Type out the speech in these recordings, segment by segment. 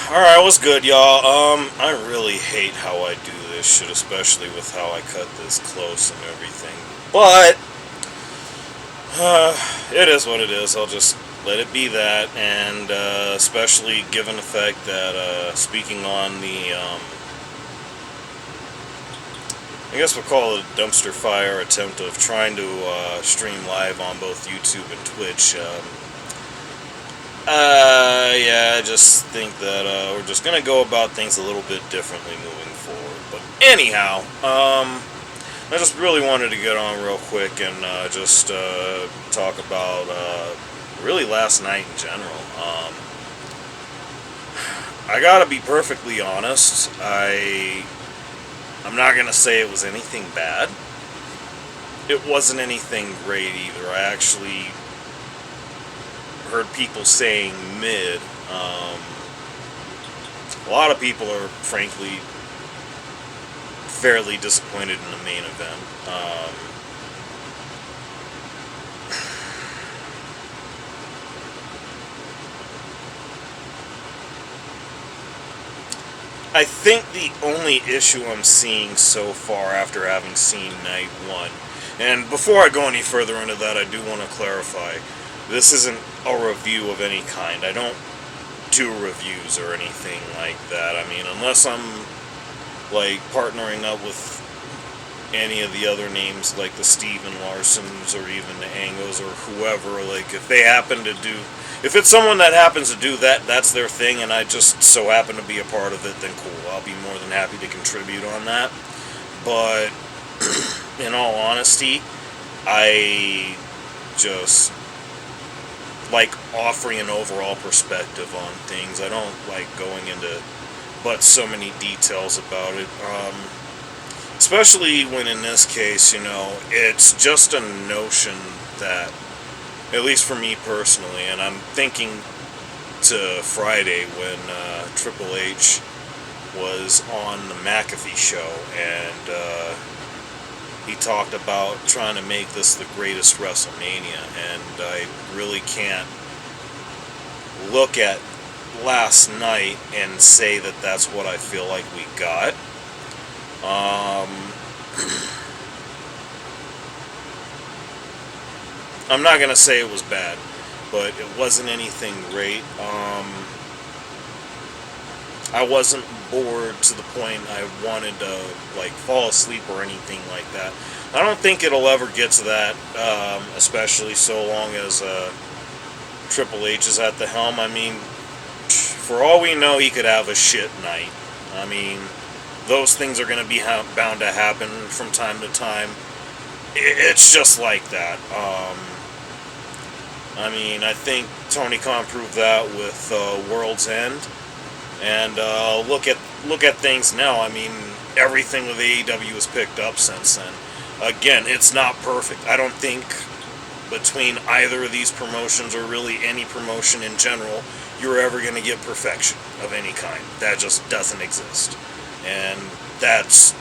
Alright, what's good, y'all? I really hate how I do this shit, especially with how I cut this close and everything. But, it is what it is. I'll just let it be that, and, especially given the fact that, speaking on the, I guess we'll call it a dumpster fire attempt of trying to, stream live on both YouTube and Twitch, yeah, I just think that we're just gonna go about things a little bit differently moving forward. But anyhow, I just really wanted to get on real quick and just talk about really last night in general. I gotta be perfectly honest. I'm not gonna say it was anything bad. It wasn't anything great either. I actually heard people saying mid. A lot of people are frankly fairly disappointed in the main event. I think the only issue I'm seeing so far after having seen night one, and before I go any further into that, I do want to clarify, this isn't a review of any kind. I don't do reviews or anything like that. I mean, unless I'm like partnering up with any of the other names like the Steven Larsons or even the Angos or whoever, like if they happen to do, if it's someone that happens to do that, that's their thing, and I just so happen to be a part of it, then cool, I'll be more than happy to contribute on that. But in all honesty, I just like offering an overall perspective on things. I don't like going into but so many details about it. Especially when in this case, it's just a notion that, at least for me personally, and I'm thinking to Friday when Triple H was on the McAfee show, and he talked about trying to make this the greatest WrestleMania, and I really can't look at last night and say that that's what I feel like we got. I'm not gonna say it was bad, but it wasn't anything great. I wasn't bored to the point I wanted to like fall asleep or anything like that. I don't think it'll ever get to that, especially so long as Triple H is at the helm. I mean, for all we know, he could have a shit night. I mean, those things are going to be bound to happen from time to time. It's just like that. I mean, I think Tony Khan proved that with World's End. And look at things now. I mean, everything with AEW has picked up since then. Again, it's not perfect. I don't think between either of these promotions, or really any promotion in general, you're ever going to get perfection of any kind. That just doesn't exist. And that's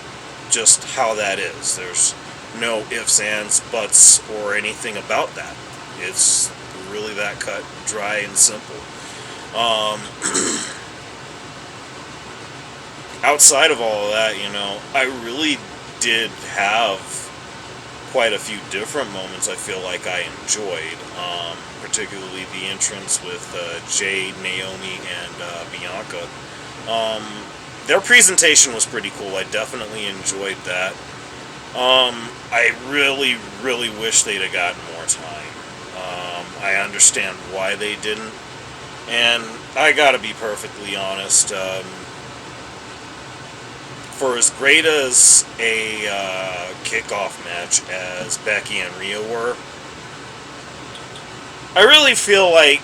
just how that is. There's no ifs, ands, buts, or anything about that. It's really that cut, dry, and simple. Outside of all of that, I really did have quite a few different moments I feel like I enjoyed, particularly the entrance with Jade, Naomi, and Bianca. Their presentation was pretty cool. I definitely enjoyed that. I really, really wish they'd have gotten more time. I understand why they didn't, and I gotta be perfectly honest, for as great as a kickoff match as Becky and Rhea were, I really feel like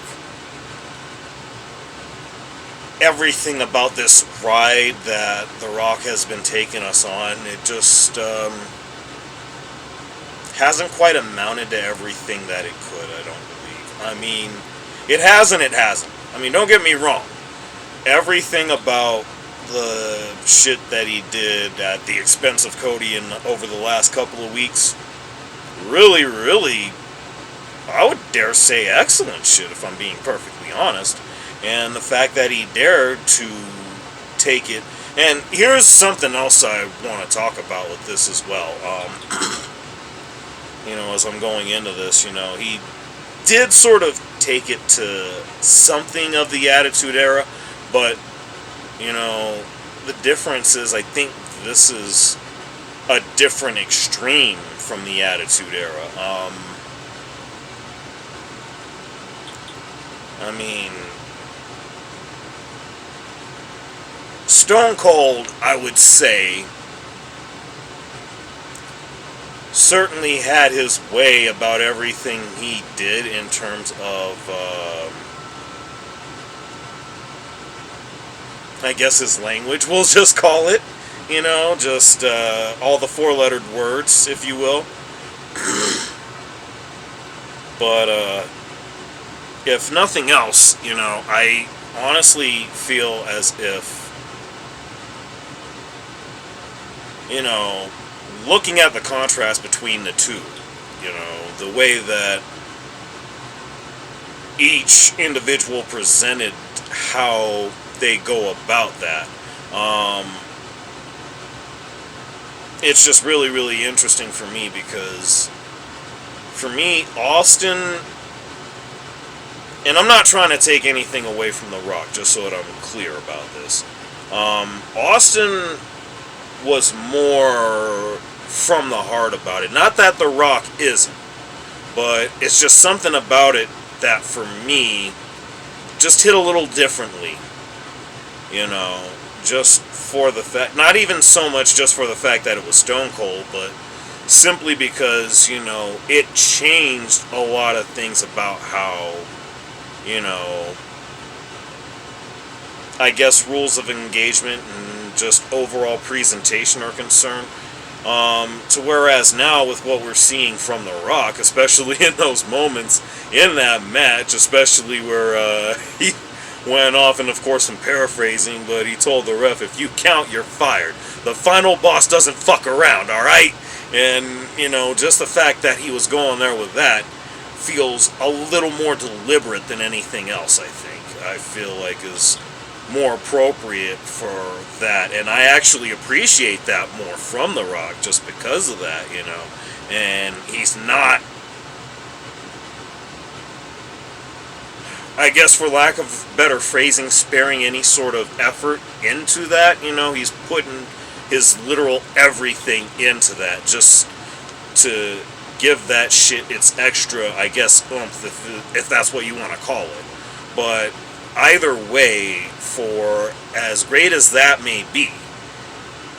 everything about this ride that The Rock has been taking us on, it just hasn't quite amounted to everything that it could, I don't believe. I mean, it has and it hasn't. I mean, don't get me wrong. Everything about the shit that he did at the expense of Cody over the last couple of weeks, really, really, I would dare say excellent shit, if I'm being perfectly honest. And the fact that he dared to take it. And here's something else I want to talk about with this as well. As I'm going into this, he did sort of take it to something of the Attitude Era, but, the difference is I think this is a different extreme from the Attitude Era. Stone Cold, I would say, certainly had his way about everything he did in terms of, I guess his language, we'll just call it. Just all the four-lettered words, if you will. But, if nothing else, I honestly feel as if, looking at the contrast between the two, the way that each individual presented how they go about that, it's just really, really interesting for me because, for me, Austin, and I'm not trying to take anything away from The Rock, just so that I'm clear about this, Austin was more from the heart about it. Not that The Rock isn't, but it's just something about it that, for me, just hit a little differently. Just for the fact, not even so much just for the fact that it was Stone Cold, but simply because, it changed a lot of things about how, I guess rules of engagement and just overall presentation are concerned. To whereas now with what we're seeing from The Rock, especially in those moments in that match, especially where he went off, and of course I'm paraphrasing, but he told the ref, if you count, you're fired. The final boss doesn't fuck around, alright? And, just the fact that he was going there with that feels a little more deliberate than anything else, I think. I feel like is more appropriate for that, and I actually appreciate that more from The Rock just because of that, and he's not, I guess for lack of better phrasing, sparing any sort of effort into that. He's putting his literal everything into that just to give that shit its extra, I guess, oomph, if that's what you want to call it. But either way, for as great as that may be,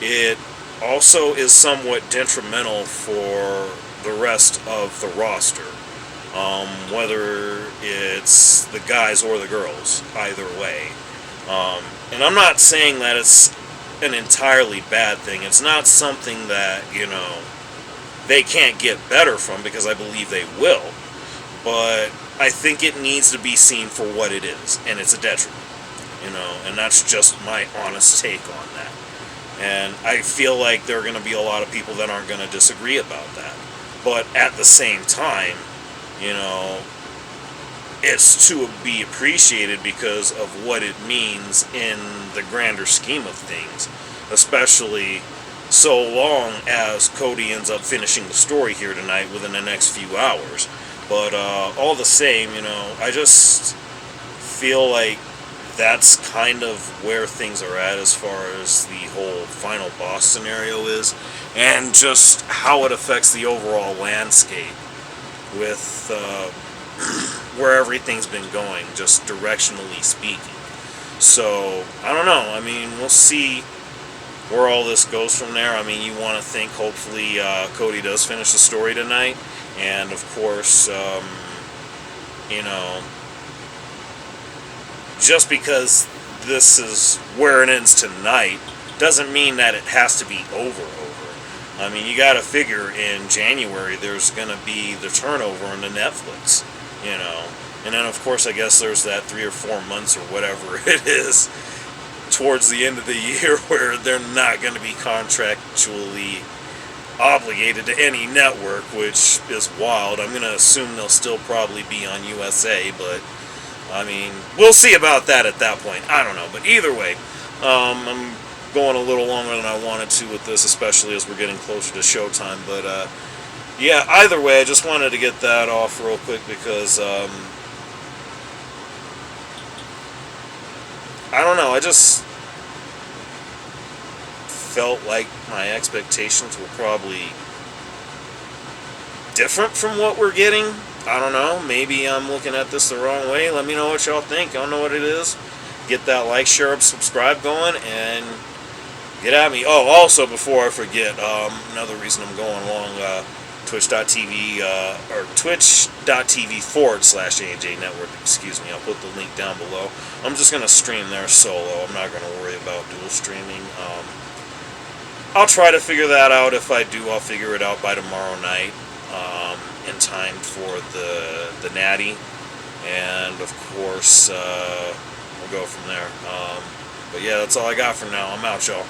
it also is somewhat detrimental for the rest of the roster. Whether it's the guys or the girls, either way. And I'm not saying that it's an entirely bad thing. It's not something that, they can't get better from, because I believe they will. But I think it needs to be seen for what it is, and it's a detriment. And that's just my honest take on that. And I feel like there are going to be a lot of people that aren't going to disagree about that. But at the same time, it's to be appreciated because of what it means in the grander scheme of things, especially so long as Cody ends up finishing the story here tonight within the next few hours. But all the same, I just feel like that's kind of where things are at as far as the whole final boss scenario is, and just how it affects the overall landscape with where everything's been going, just directionally speaking. So, I don't know. We'll see where all this goes from there. You want to think hopefully Cody does finish the story tonight, and of course, just because this is where it ends tonight doesn't mean that it has to be over. You gotta figure in January there's gonna be the turnover into Netflix, and then of course I guess there's that 3 or 4 months or whatever it is towards the end of the year where they're not gonna be contractually obligated to any network, which is wild. I'm gonna assume they'll still probably be on USA, but I mean, we'll see about that at that point. I don't know. But either way, I'm going a little longer than I wanted to with this, especially as we're getting closer to showtime. But yeah, either way, I just wanted to get that off real quick because I don't know. I just felt like my expectations were probably different from what we're getting. I don't know. Maybe I'm looking at this the wrong way. Let me know what y'all think. Y'all know what it is. Get that like, share, subscribe going, and get at me. Oh, also, before I forget, another reason I'm going along, twitch.tv, or twitch.tv/AJ Network, excuse me. I'll put the link down below. I'm just going to stream there solo. I'm not going to worry about dual streaming. I'll try to figure that out. If I do, I'll figure it out by tomorrow night, in time for the Natty, and of course, we'll go from there. But yeah, that's all I got for now. I'm out, y'all.